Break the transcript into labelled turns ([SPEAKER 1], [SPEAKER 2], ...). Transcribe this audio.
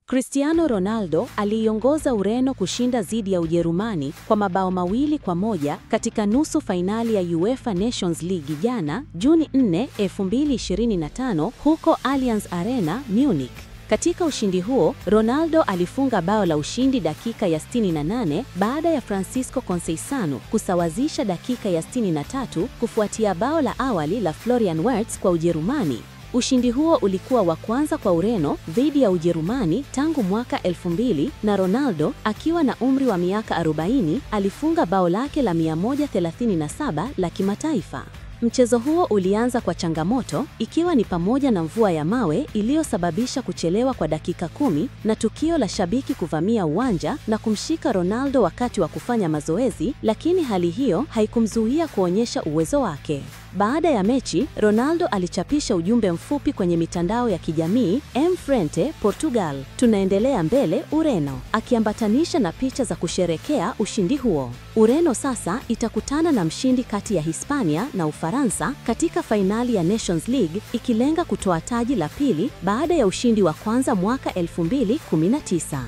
[SPEAKER 1] Cristiano Ronaldo aliiongoza Ureno kushinda dhidi ya Ujerumani kwa mabao 2-1 katika nusu fainali ya UEFA Nations League jana, Juni 4, 2025 huko Allianz Arena, Munich. Katika ushindi huo, Ronaldo alifunga bao la ushindi dakika ya 68 baada ya Francisco Conceição kusawazisha dakika ya 63 kufuatia bao la awali la Florian Wirtz kwa Ujerumani. Ushindi huo ulikuwa wa kwanza kwa Ureno dhidi ya Ujerumani tangu mwaka 2000 na Ronaldo, akiwa na umri wa miaka 40, alifunga bao lake la 137 la kimataifa. Mchezo huo ulianza kwa changamoto, ikiwa ni pamoja na mvua ya mawe iliyosababisha kuchelewa kwa dakika 10 na tukio la shabiki kuvamia uwanja na kumshika Ronaldo wakati wa kufanya mazoezi, lakini hali hiyo haikumzuia kuonyesha uwezo wake. Baada ya mechi, Ronaldo alichapisha ujumbe mfupi kwenye mitandao ya kijamii, "Em frente Portugal, tunaendelea mbele Ureno", akiambatanisha na picha za kusherekea ushindi huo. Ureno sasa itakutana na mshindi kati ya Hispania na Ufaransa katika fainali ya Nations League, ikilenga kutoa taji la pili baada ya ushindi wa kwanza mwaka 2019.